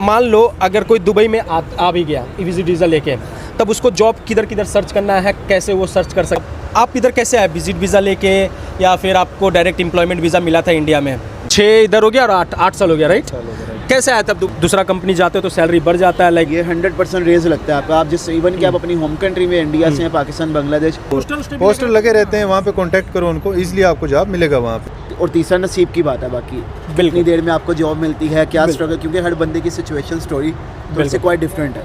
मान लो अगर कोई दुबई में आ भी गया विजिट वीज़ा लेके, तब उसको जॉब किधर किधर सर्च करना है, कैसे वो सर्च कर सकते। आप इधर कैसे आए, विजिट वीज़ा लेके या फिर आपको डायरेक्ट एम्प्लॉयमेंट वीज़ा मिला था इंडिया में? 6 इधर हो गया और 8 साल हो गया, राइट? कैसे आया तब? दूसरा कंपनी जाते हो तो सैलरी बढ़ जाता है, लाइक ये 100% रेज लगता है आपका। आप जिस इवन कि आप अपनी होम कंट्री में इंडिया से हैं, पाकिस्तान, बांग्लादेश, पोस्टर लगे रहते हैं, वहाँ पे कांटेक्ट करो उनको, इजीली आपको जॉब मिलेगा वहाँ पे। और तीसरा नसीब की बात है। बाकी कितनी देर में आपको जॉब मिलती है, क्या स्ट्रगल, क्योंकि हर बंदे की सिचुएशन स्टोरी तो इससे क्वाइट डिफरेंट है।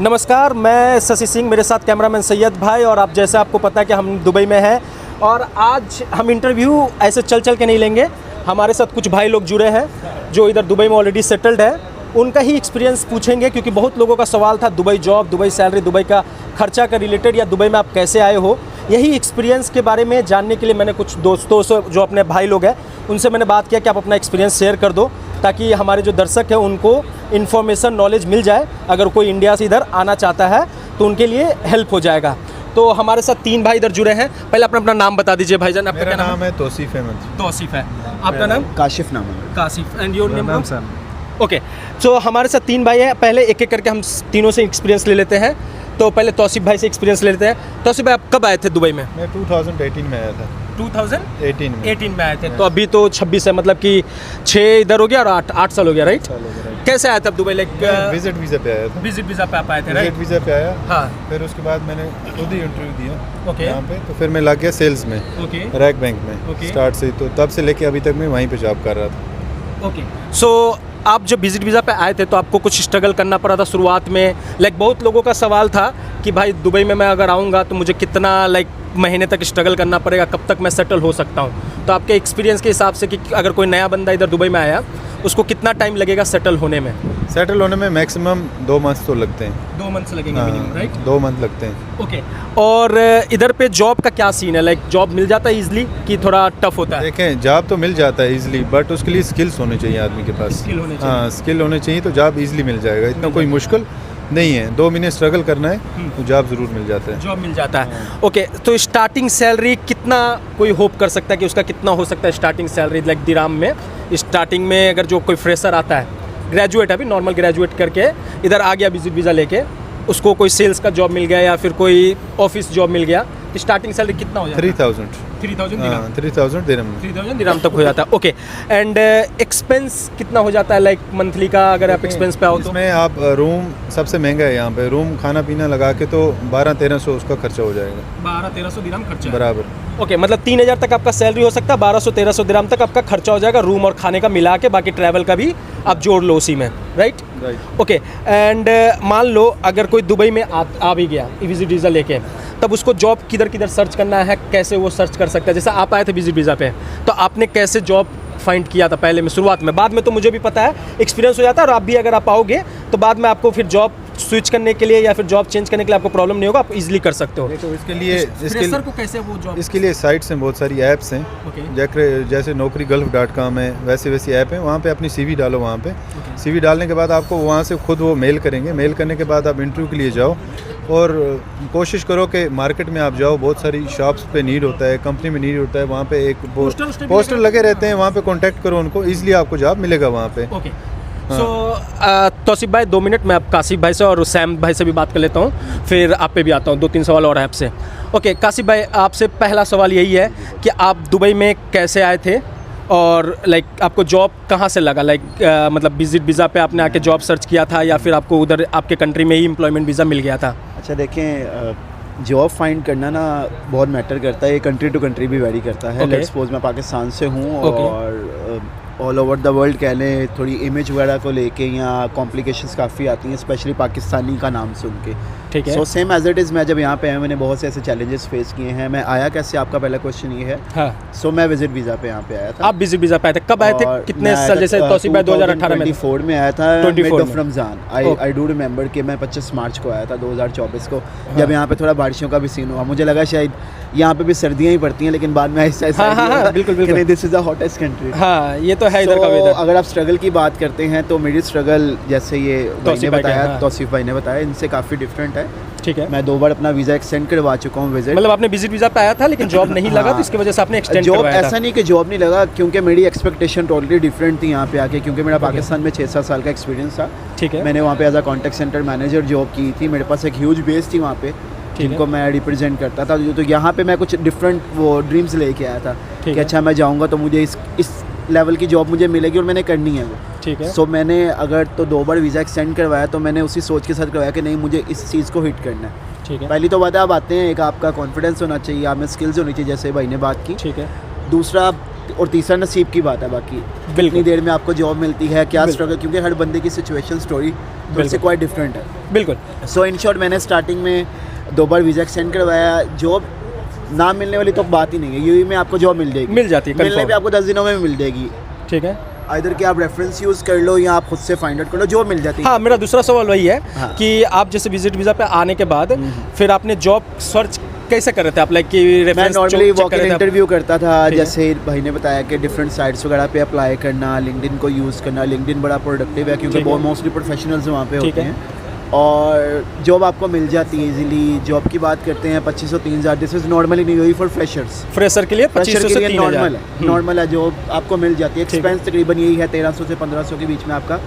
नमस्कार, मैं शशि सिंह, मेरे साथ कैमरामैन सैयद भाई, और आप जैसे आपको पता है कि हम दुबई में हैं और आज हम इंटरव्यू ऐसे चल के नहीं लेंगे। हमारे साथ कुछ भाई लोग जुड़े हैं जो इधर दुबई में ऑलरेडी सेटल्ड है, उनका ही एक्सपीरियंस पूछेंगे, क्योंकि बहुत लोगों का सवाल था Dubai job, Dubai salary, Dubai का खर्चा का रिलेटेड, या दुबई में आप कैसे आए हो। यही एक्सपीरियंस के बारे में जानने के लिए मैंने कुछ दोस्तों से, जो अपने भाई लोग हैं, उनसे मैंने बात किया कि आप अपना एक्सपीरियंस शेयर कर दो, ताकि हमारे जो दर्शक हैं उनको इन्फॉर्मेशन, नॉलेज मिल जाए। अगर कोई इंडिया से इधर आना चाहता है तो उनके लिए हेल्प हो जाएगा। तो हमारे साथ 3 भाई इधर जुड़े हैं। पहले अपना नाम बता दीजिए भाईजान। आपका क्या नाम है? तौसीफ अहमद। तौसीफ है। आपका नाम? काशिफ नाम है। Kashif. And your name? Okay, so हमारे साथ 3 भाई हैं। पहले एक एक करके हम तीनों से एक्सपीरियंस ले लेते हैं। तो पहले तौसीफ भाई से एक्सपीरियंस ले लेते हैं। तौसीफ भाई, आप कब आए थे दुबई में? मैं 2018 में आया था। 2018 में आए थे, तो अभी तो 26 है, मतलब कि 6 इधर हो गया और 8 साल हो गया, राइट? कैसे आया तब दुबई? लाइक विजिट वीज़ा पे आया था। विजिट वीज़ा पे आप आए थे, राइट? विजिट वीज़ा पे आया। हाँ। फिर उसके बाद मैंने खुद ही इंटरव्यू दिया ओके। यहाँ पे, तो फिर मैं लग गया सेल्स में, ओके, रैक बैंक में। ओके। स्टार्ट से ही, तो तब से लेके अभी तक मैं वहीं पे जॉब कर रहा था। ओके। सो आप जब विजिट वीज़ा पे आए थे तो आपको कुछ स्ट्रगल करना पड़ा था शुरुआत में? लाइक बहुत लोगों का सवाल था कि भाई दुबई में मैं अगर आऊँगा तो मुझे कितना महीने तक स्ट्रगल करना पड़ेगा, कब तक मैं सेटल हो सकता हूँ। तो आपके एक्सपीरियंस के हिसाब से कि अगर कोई नया बंदा इधर दुबई में आया, उसको कितना टाइम लगेगा सेटल होने में? सेटल होने में मैक्सिमम 2 मंथ तो लगते हैं। 2 मंथ्स लगेंगे मिनिमम, राइट? 2 मंथ लगते हैं। ओके। और इधर पे जॉब का क्या सीन है? लाइक जॉब मिल जाता है इजीली कि थोड़ा टफ होता है? देखें, जॉब तो मिल जाता है इजीली, बट उसके लिए स्किल्स होने चाहिए आदमी के पास। स्किल होने चाहिए। हाँ, स्किल होने चाहिए तो जॉब इजीली मिल जाएगा। इतना कोई मुश्किल नहीं है। 2 महीने स्ट्रगल करना है तो जॉब ज़रूर मिल जाता है। जॉब मिल जाता है। ओके, तो स्टार्टिंग सैलरी कितना कोई होप कर सकता है कि उसका कितना हो सकता है स्टार्टिंग सैलरी, लाइक दिराम में? स्टार्टिंग में अगर जो कोई फ्रेशर आता है, ग्रेजुएट, अभी नॉर्मल ग्रेजुएट करके इधर आ गया विजिट वीज़ा लेके, उसको कोई सेल्स का जॉब मिल गया या फिर कोई ऑफिस जॉब मिल गया, तो स्टार्टिंग सैलरी कितना हो जाता है? 3000 दिरहम। 3000 दिरहम तक हो जाता है। ओके। एंड एक्सपेंस कितना हो जाता है, लाइक मंथली का अगर आप एक्सपेंस पे आओ तो? इसमें आप रूम सबसे महंगा है यहाँ पे, रूम खाना पीना लगा के तो 1200-1300 उसका खर्चा हो जाएगा। 1200-1300 दिरहम खर्चा बराबर। ओके, मतलब 3000 तक आपका सैलरी हो सकता है, 1200-1300 दिरहम तक आपका खर्चा हो जाएगा, रूम और खाने का मिला के, बाकी ट्रैवल का भी आप जोड़ लो उसी में, राइट? ओके। एंड मान लो अगर कोई दुबई में आ भी गया विजिट वीज़ा लेके, तब उसको जॉब किधर किधर सर्च करना है, कैसे वो सर्च कर सकता है? जैसे आप आए थे विजिट वीज़ा पे, तो आपने कैसे जॉब फाइंड किया था पहले में, शुरुआत में? बाद में तो मुझे भी पता है, एक्सपीरियंस हो जाता है, और आप भी अगर आप आओगे तो बाद में आपको फिर जॉब स्विच करने के लिए या फिर जॉब चेंज करने के लिए आपको प्रॉब्लम नहीं होगा, आप इजीली कर सकते हो। तो इसके लिए को कैसे वो जॉब? इसके लिए साइट्स हैं, बहुत सारी ऐप्स हैं। जैसे naukri.gulf.com है, वैसी ऐप है। वहाँ पे अपनी CV डालो। वहाँ पे CV डालने के बाद आपको वहाँ से खुद वो मेल करेंगे। मेल करने के बाद आप इंटरव्यू के लिए जाओ और कोशिश करो कि मार्केट में आप जाओ। बहुत सारी शॉप्स पे नीड होता है, कंपनी में नीड होता है, वहाँ पे एक पोस्टर लगे रहते हैं, वहाँ पे कांटेक्ट करो उनको, ईजिली आपको जॉब मिलेगा वहाँ पे। ओके। सो तौसीफ भाई 2 मिनट, मैं आप काशिफ भाई से और सैम भाई से भी बात कर लेता हूँ, फिर आप पे भी आता हूँ। 2-3 सवाल और है आपसे। ओके काशिफ भाई, आपसे पहला सवाल यही है कि आप दुबई में कैसे आए थे और लाइक आपको जॉब कहाँ से लगा? लाइक मतलब विजिट वीज़ा पे आपने आके जॉब सर्च किया था या फिर आपको उधर आपके कंट्री में ही एम्प्लॉयमेंट वीज़ा मिल गया था? अच्छा, देखें, जॉब फाइंड करना ना बहुत मैटर करता है। ये कंट्री टू कंट्री भी वेरी करता है। लेट्स सपोज मैं पाकिस्तान से हूँ और ऑल ओवर द वर्ल्ड कह लें, थोड़ी इमेज वगैरह को लेके यहाँ कॉम्प्लिकेशंस काफ़ी आती हैं, स्पेशली पाकिस्तानी का नाम सुन के। ठीक है। So same as it is, मैं जब यहाँ पे आया मैंने बहुत से ऐसे चैलेंजेस फेस किए हैं। मैं आया कैसे, आपका पहला क्वेश्चन ये है। हाँ। सो मैं विजिट वीज़ा पे यहाँ पे आया था। आप विजिट वीज़ा पे आए थे? कब आए थे, कितने साल? जैसे तौसीफ भाई 2018 में, 2024 में आया था, 24 mid of Ramzan. I do remember कि मैं 25 मार्च को आया था 2024 को। जब यहाँ पे थोड़ा बारिशों का भी सीन हुआ, मुझे लगा शायद यहाँ पे भी सर्दियाँ ही पड़ती हैं, लेकिन बाद में ऐसा बिल्कुल this is the hottest country. हाँ, ये तो है इधर का वेदर। अगर आप स्ट्रगल की बात करते हैं तो मेरी स्ट्रगल, जैसे ये भाई ने बताया, तौसीफ भाई ने बताया, इनसे काफ़ी डिफरेंट है। ठीक है। मैं 2 बार अपना वीज़ा एक्सटेंड करवा चुका हूँ विजिट। मतलब आपने विजिट वीज़ा पे आया था लेकिन जॉब नहीं लगा, तो इसकी वजह से आपने एक्सटेंड जॉब करवाया था। ऐसा नहीं कि जॉब नहीं लगा, क्योंकि मेरी एक्सपेक्टेशन टोटली डिफरेंट थी यहाँ पे आके, क्योंकि मेरा पाकिस्तान में 6-7 साल का एक्सपीरियंस था। ठीक है। मैंने वहाँ पे as a contact centre manager job की थी, मेरे पास एक ह्यूज बेस थी वहाँ पे जिनको मैं रिप्रेजेंट करता था। तो यहाँ पे मैं कुछ डिफरेंट वो ड्रीम्स लेके आया था कि अच्छा मैं जाऊँगा तो मुझे इस लेवल की जॉब मुझे मिलेगी और मैंने करनी है वो। ठीक है। सो मैंने अगर तो 2 बार वीज़ा एक्सटेंड करवाया तो मैंने उसी सोच के साथ करवाया कि नहीं मुझे इस चीज़ को हिट करना है। ठीक है। पहली तो बात है, आप आते हैं, एक आपका कॉन्फिडेंस होना चाहिए, आप में स्किल्स होनी चाहिए, जैसे भाई ने बात की। ठीक है। दूसरा और तीसरा नसीब की बात है। बाकी कितनी देर में आपको जॉब मिलती है, क्या स्ट्रगल, क्योंकि हर बंदे की सिचुएशन स्टोरी से क्वाइट डिफरेंट है। बिल्कुल। सो इन शॉर्ट मैंने स्टार्टिंग में 2 बार वीज़ा एक्सटेंड करवाया। जॉब ना मिलने वाली तो बात ही नहीं है, यूएई में आपको जॉब मिल जाएगी, मिल जाती है, मिलने भी आपको 10 दिनों में मिल जाएगी। ठीक है। इधर के आप रेफरेंस यूज़ कर लो या आप खुद से फाइंड आउट कर लो, जॉब मिल जाती है। हाँ, मेरा दूसरा सवाल वही है हाँ। कि आप जैसे विजिट वीज़ा पे आने के बाद फिर आपने जॉब सर्च कैसे कर रहे थे आप, लाइक कि मैं रेफरेंस नॉर्मली वॉक इन थे इंटरव्यू करता था, ठीक है। जैसे भाई ने बताया कि डिफरेंट साइट्स वगैरह पे अप्लाई करना, लिंक्डइन को यूज़ करना। लिंक्डइन बड़ा प्रोडक्टिव है क्योंकि ठीक है। बहुत मोस्टली प्रोफेशनल्स वहाँ पे ठीक होते है। हैं और जॉब आपको मिल जाती है इजीली। जॉब की बात करते हैं 2500-3000, दिस इज़ नॉर्मली नहीं हुई फॉर फ्रेशर्स। फ्रेशर के लिए फ्रेशर 2500 के से लिए 3000 नॉर्मल है, नॉर्मल है, जॉब आपको मिल जाती है। ठीक है। एक्सपेंस तकरीबन यही है 1300 से 1500 के बीच में आपका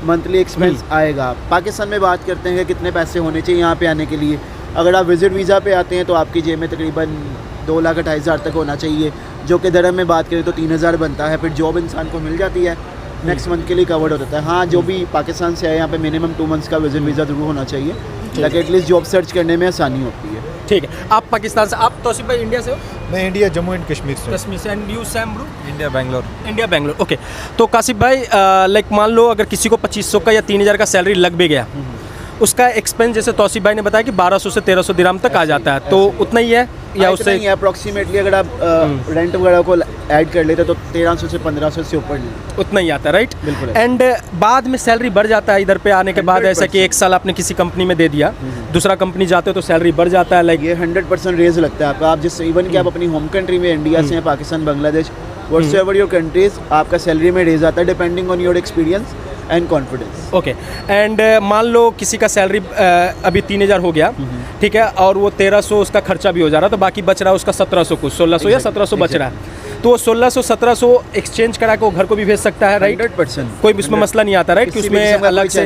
मंथली एक्सपेंस आएगा। पाकिस्तान में बात करते हैं कि कितने पैसे होने चाहिए यहाँ पे आने के लिए। अगर आप विजिट वीज़ा पे आते हैं तो आपकी जेब में तकरीबन 2,28,000 तक होना चाहिए, जो कि दरम में बात करें तो 3,000 बनता है। फिर जॉब इंसान को मिल जाती है, नेक्स्ट मंथ के लिए कवर्ड हो जाता है। हाँ, जो भी पाकिस्तान से आए यहाँ पे मिनिमम 2 मंथ्स का विजिट वीज़ा जरूर होना चाहिए ताकि एटलीस्ट जॉब सर्च करने में आसानी होती है। ठीक है। आप पाकिस्तान से, आप तौसीफ भाई इंडिया से हो? मैं इंडिया जम्मू एंड कश्मीर से। कश्मीर से। And you Sam bro? India Bangalore. India Bangalore. Okay. तो कासिफ भाई, लाइक मान लो अगर किसी को 2500 का या 3000 का सैलरी लग भी गया, उसका एक्सपेंस जैसे तौसीफ भाई ने बताया कि 1200 से 1300 दिरहम तक आ जाता है, तो उतना ही है या उससे अप्रोक्सीमेटली अगर आप रेंट वगैरह को ऐड कर लेते तो 1300 से 1500 से ऊपर नहीं, उतना ही आता है, राइट? बिल्कुल। एंड बाद में सैलरी बढ़ जाता है इधर पे आने के बाद, ऐसा कि 1 साल आपने किसी कंपनी में दे दिया, दूसरा कंपनी जाते हो तो सैलरी बढ़ जाता है, लाइक ये 100% रेज लगता है आपका। आप जिस इवन कि आप अपनी होम कंट्री में इंडिया से हैं, Pakistan, Bangladesh, whatsoever your country's, आपका सैलरी में रेज आता है depending on your experience and confidence. Okay. And मान लो किसी का सैलरी अभी 3000 हो गया, ठीक है, और वो 1300 उसका खर्चा भी हो जा रहा है, तो बाकी बच रहा है उसका 1700 कुछ 1600 या 1700 बच रहा है, तो वो 1600-1700 एक्सचेंज करा के वो घर को भी भेज सकता है, राइट? 100%। कोई उसमें मसला नहीं आता, राइट? कि उसमें अलग से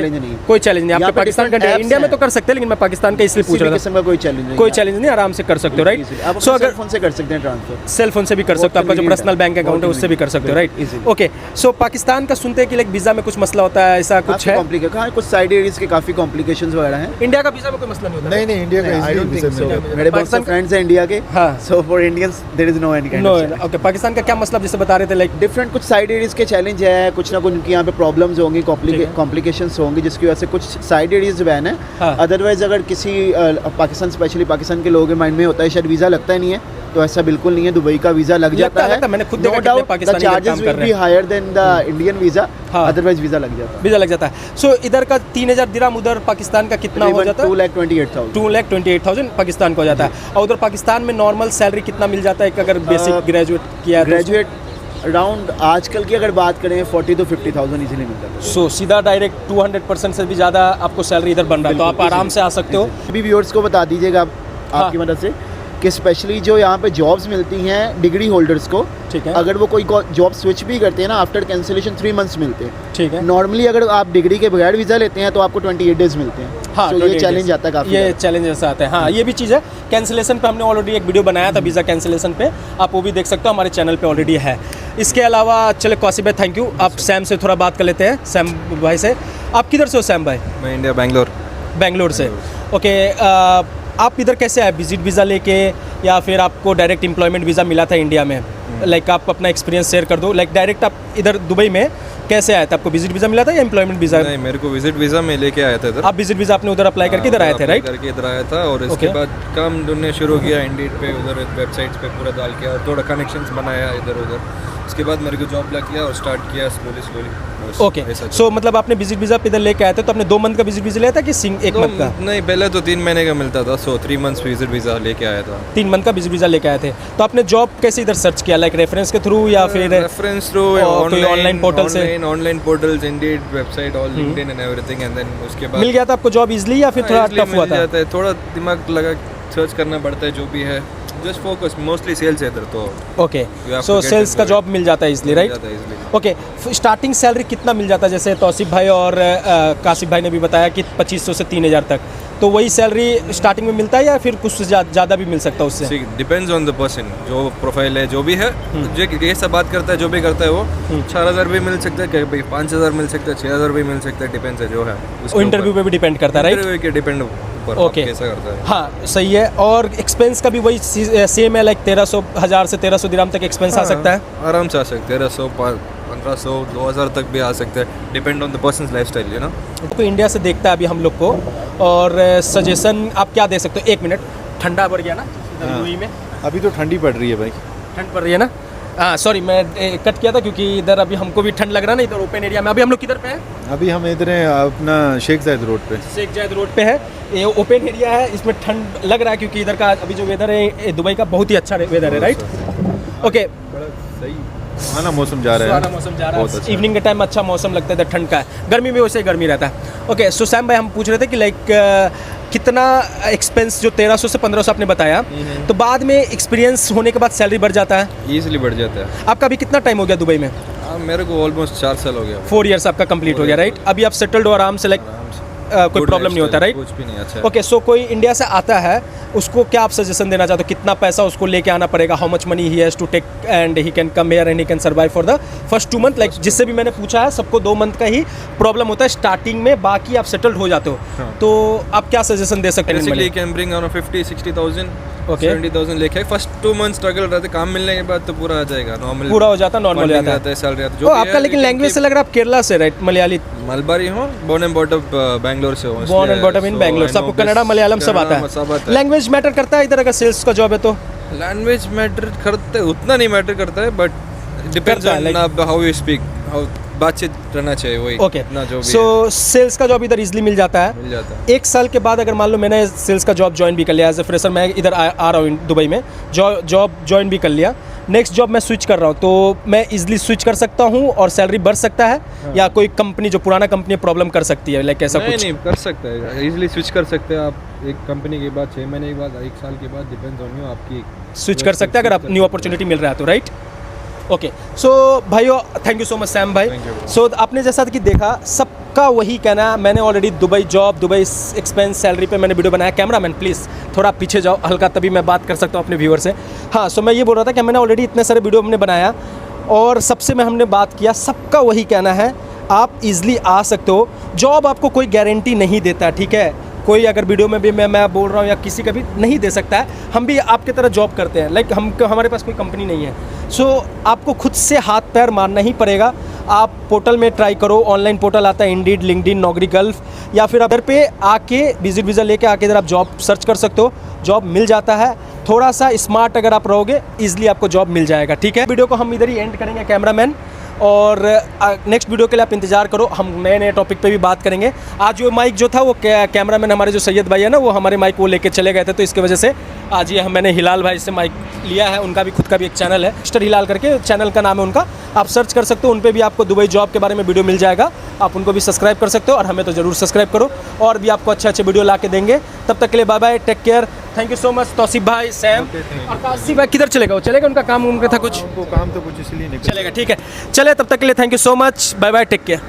कोई चैलेंज नहीं। आपके पाकिस्तान का इंडिया में तो कर सकते हैं, लेकिन मैं पाकिस्तान का इसलिए पूछ रहा था। कोई चैलेंज नहीं, कोई चैलेंज नहीं, आराम से कर सकते हो, राइट? सो अगर फोन से कर सकते हैं ट्रांसफर, सेल फोन से भी कर सकते हो, आपका जो पर्सनल बैंक अकाउंट है उससे भी कर सकते हो, राइट? ओके। सो पाकिस्तान का सुनते हैं कि लाइक वीज़ा में कुछ मसला होता है, ऐसा कुछ है? हाँ, कुछ साइड एरियाज के काफ़ी कॉम्प्लिकेशंस वगैरह हैं। इंडिया का वीज़ा में कोई मसला नहीं होता? नहीं, इंडिया का I don't think so. easily मेरे बहुत से फ्रेंड्स हैं इंडिया के, हाँ। So for Indians there is no any kind no. Of okay. Pakistan का क्या मतलब जैसे बता रहे थे, लाइक डिफरेंट कुछ साइड एरियाज के चैलेंज है, कुछ ना कुछ उनकी यहाँ पे प्रॉब्लम्स होंगी, कॉम्प्लिकेशंस होंगी, जिसकी वजह से कुछ साइड एरियाज बैन है। हाँ। अदरवाइज अगर किसी पाकिस्तान, स्पेशली पाकिस्तान के लोगों के माइंड में होता है शायद वीज़ा लगता ही नहीं है, तो ऐसा बिल्कुल नहीं है। दुबई का वीज़ा लग जाता है, मैंने खुद नो देखा doubt. The Pakistani charges will be higher than the Indian visa, हाँ। अदरवाइज वीज़ा लग जाता है। वीज़ा लग जाता है। सो इधर का 3000 दिरहम, उधर पाकिस्तान का कितना हो जाता है? 2,28,000। 2,28,000 पाकिस्तान को हो जाता है। और उधर पाकिस्तान में नॉर्मल सैलरी कितना मिल जाता है अगर बेसिक ग्रेजुएट किया है? ग्रेजुएट अराउंड आजकल की अगर बात करें 40 to 50,000 इजीली मिलता है। सो सीधा डायरेक्ट 200% से भी ज़्यादा आपको सैलरी इधर बन रहा है, तो आप आराम से आ सकते हो। अभी व्यूअर्स को बता दीजिएगा आपकी मदद से कि स्पेशली जो यहाँ पे जॉब्स मिलती हैं डिग्री होल्डर्स को, ठीक है। अगर वो कोई जॉब स्विच भी करते हैं ना, आफ्टर कैंसिलेशन 3 मंथ्स मिलते हैं, ठीक है। नॉर्मली अगर आप डिग्री के बगैर वीज़ा लेते हैं तो आपको 28 डेज मिलते हैं। हाँ, तो ये चैलेंज आता है काफ़ी, ये चैलेंज ऐसा आता है। हाँ, ये भी चीज़ है। कैंसिलेशन पे हमने ऑलरेडी एक वीडियो बनाया था, वीज़ा कैंसिलेशन पे, आप वो भी देख सकते हो, हमारे चैनल पे ऑलरेडी है। इसके अलावा चले कासिफ भाई, थैंक यू। आप सैम से थोड़ा बात कर लेते हैं, सैम भाई से। आप किधर से हो सैम भाई? मैं इंडिया बैंगलोर। बेंगलोर से। ओके। आप इधर कैसे आए, विजिट वीज़ा लेके या फिर आपको डायरेक्ट एम्प्लॉयमेंट वीज़ा मिला था इंडिया में? लाइक आप अपना एक्सपीरियंस शेयर कर दो। लाइक डायरेक्ट आप इधर दुबई में कैसे आए थे? आपको विजिट वीज़ा मिला था या एम्प्लॉयमेंट वीज़ा? नहीं, मेरे को विजिट वीज़ा में लेके आया था इधर। आप विजिट वीज़ा आपने उधर अप्लाई करके इधर आए थे, राइट? करके इधर आया था और इसके बाद काम ढूंढने शुरू किया इंडीड पे, उधर वेबसाइट्स पे पूरा डाल किया और थोड़ा कनेक्शंस बनाया इधर उधर, उसके बाद मेरे को जॉब लग गया और स्टार्ट किया स्लोली ओके, सो मतलब आपने विजिट वीज़ा इधर लेके आए थे, तो आपने 2 मंथ का विजिट वीज़ा लिया था कि एक मंथ का? नहीं, पहले तो 3 महीने का मिलता था, सो 3 मंथ्स विजिट वीज़ा लेके आया था। 3 मंथ का विजिट वीज़ा लेके आए थे। तो आपने जॉब कैसे इधर सर्च किया, लाइक रेफरेंस के थ्रू या फिर रेफरेंस थ्रू, ऑनलाइन पोर्टल से? Online portals, Indeed website, all LinkedIn and everything, and then उसके बाद मिल गया था आपको जॉब इजीली या फिर थोड़ा टफ हुआ था? थोड़ा दिमाग लगा, सर्च करना पड़ता है जो भी है, जस्ट फोकस, मोस्टली सेल्स है इधर तो। ओके, सो सेल्स का जॉब मिल जाता है easily, right? Okay, starting salary कितना मिल जाता है? जैसे तौसीफ भाई और कासिफ भाई ने भी बताया कि 2500 से 3000 तक, तो वही सैलरी स्टार्टिंग में मिलता है या फिर कुछ ज़्यादा भी मिल सकता है उससे? डिपेंड्स ऑन द पर्सन, जो प्रोफाइल है, जो भी है, जो ये सब बात करता है, जो भी करता है वो 4000 भी मिल सकता है, कभी 5000 मिल सकता है, 6000 भी मिल सकता है, डिपेंड्स है जो है। इंटरव्यू पे भी डिपेंड करता है, राइट? इंटरव्यू के डिपेंड ओके, कैसा करता है। हाँ सही है। और एक्सपेंस का भी वही सेम है, लाइक 1300 से 1300 दिरहम तक एक्सपेंस आ सकता है? आराम से आ सकते हैं, 1300, 1500, 2000 तक भी आ सकते हैं, depend on the persons lifestyle, you know. तो इंडिया से देखता है अभी हम लोग को, और सजेशन आप क्या दे सकते हो? 1 मिनट, ठंडा पड़ गया ना यूएई में? अभी तो ठंडी पड़ रही है भाई, ठंड पड़ रही है ना? हाँ सॉरी, मैं कट किया था क्योंकि इधर अभी हमको भी ठंड लग रहा है ना, इधर ओपन एरिया में। अभी हम लोग किधर पे हैं? अभी हम इधर हैं अपना शेख जायद रोड पे। शेख जायद रोड पे है, ये ओपन एरिया है, इसमें ठंड लग रहा है क्योंकि इधर का अभी जो वेदर है दुबई का बहुत ही अच्छा वेदर है, राइट? ओके, बड़ा सही सुहाना मौसम जा रहा है, सुहाना मौसम जा रहा है, इवनिंग के टाइम अच्छा मौसम लगता है, इधर ठंड का है, गर्मी में वैसे ही गर्मी रहता है। ओके, सो सैम भाई हम पूछ रहे थे कि लाइक कितना एक्सपेंस, जो 1300 से 1500 आपने बताया, तो बाद में एक्सपीरियंस होने के बाद सैलरी बढ़ जाता है? ईजिली बढ़ जाता है। आपका अभी कितना टाइम हो गया दुबई में? मेरे को ऑलमोस्ट 4 साल हो गया। 4 ईयर्स आपका कंप्लीट हो गया, राइट? अभी आप सेटल्ड हो आराम से, लाइक कोई प्रॉब्लम नहीं होता, राइट? कुछ भी नहीं। अच्छा, ओके, सो कोई इंडिया से आता है, उसको क्या आप सजेशन देना चाहते हो? कितना पैसा उसको लेके आना पड़ेगा? How much money he has to take and he can come here and he can survive for the first 2 month? Like जिससे भी मैंने पूछा है, सबको 2 मंथ का ही प्रॉब्लम होता है स्टार्टिंग में, बाकी आप सेटल्ड हो जाते हो। तो आप क्या सजेशन दे सकते हैं? Basically can bring around 50-60,000, okay, 70,000 लेके फर्स्ट 2 मंथ स्ट्रगल रहते, काम मिलने के बाद तो पूरा आ जाएगा, नॉर्मल पूरा हो जाता, नॉर्मल हो जाता है, सैलरी आता है। जो आपका लेकिन लैंग्वेज से लग रहा है आप केरला से, राइट? मलयाली, मलबारी हूँ, बोर्न एंड बॉटम बैंगलोर से हूँ। Born and bottom in Bangalore, सबको कन्नड़ा मलयालम सब आता है। लैंग्वेज मैटर करता है इधर अगर सेल्स का जॉब है तो? लैंग्वेज मैटर करता है, उतना नहीं मैटर करता है, but depends on how you speak, how बातचीत रहना चाहिए, वही। ओके, सो सेल्स का जॉब इधर इजीली मिल जाता है? मिल जाता है। 1 साल के बाद अगर मान लो मैंने सेल्स का जॉब ज्वाइन भी कर लिया एज ए फ्रेशर, मैं इधर आ रहा हूँ दुबई में, जॉब ज्वाइन भी कर लिया, नेक्स्ट जॉब मैं स्विच कर रहा हूँ, तो मैं इजीली स्विच कर सकता हूँ और सैलरी बढ़ सकता है? या कोई कंपनी जो पुराना कंपनी प्रॉब्लम कर सकती है, लाइक ऐसा कुछ? नहीं, कर सकते हैं, इजीली स्विच कर सकते हैं आप, एक कंपनी के बाद 6 महीने के बाद, 1 साल के बाद, डिपेंड्स ऑन यू, आपकी स्विच कर सकते हैं अगर आप न्यू अपॉर्चुनिटी मिल रहा है तो, राइट? ओके, सो भाइयों, thank you so much Sam भाई। सो आपने जैसा कि देखा, सबका वही कहना है। मैंने already Dubai job, Dubai expense, salary पे मैंने वीडियो बनाया। कैमरामैन प्लीज़ थोड़ा पीछे जाओ हल्का, तभी मैं बात कर सकता हूँ अपने व्यूअर से। हाँ, सो मैं ये बोल रहा था कि मैंने ऑलरेडी इतने सारे वीडियो हमने बनाया और सबसे में हमने बात किया, सबका वही कहना है, आप ईजिली आ सकते हो। जॉब आपको कोई गारंटी नहीं देता, ठीक है? कोई अगर वीडियो में भी मैं बोल रहा हूँ या किसी का भी नहीं दे सकता है, हम भी आपके तरह जॉब करते हैं, लाइक हमारे पास कोई कंपनी नहीं है। सो आपको खुद से हाथ पैर मारना ही पड़ेगा। आप पोर्टल में ट्राई करो, ऑनलाइन पोर्टल आता है, इंडीड, लिंक्डइन, नौकरी गल्फ, या फिर इधर पे आके विजिट वीज़ा लेके आके इधर आप जॉब सर्च कर सकते हो, जॉब मिल जाता है। थोड़ा सा स्मार्ट अगर आप रहोगे, ईजिली आपको जॉब मिल जाएगा, ठीक है? वीडियो को हम इधर ही एंड करेंगे कैमरामैन, और नेक्स्ट वीडियो के लिए आप इंतजार करो, हम नए टॉपिक पे भी बात करेंगे। आज जो माइक जो था वो कैमरामैन हमारे जो सैयद भाई है ना, वो हमारे माइक वो लेके चले गए थे, तो इसके वजह से आज ये मैंने हिलाल भाई से माइक लिया है। उनका भी खुद का भी एक चैनल है, मिस्टर हिलाल करके चैनल का नाम है उनका, आप सर्च कर सकते हो, उन पर भी आपको दुबई जॉब के बारे में वीडियो मिल जाएगा। आप उनको भी सब्सक्राइब कर सकते हो, और हमें तो ज़रूर सब्सक्राइब करो, और भी आपको अच्छे अच्छे वीडियो ला के देंगे। तब तक के लिए bye bye, take care, thank you so much. Tauseef भाई, सैम और कासिफ भाई किधर चलेगा? वो चलेगा, उनका काम उनका था कुछ, काम तो कुछ इसलिए नहीं चलेगा, ठीक है? चले, तब तक के लिए thank you so much, bye bye, take care.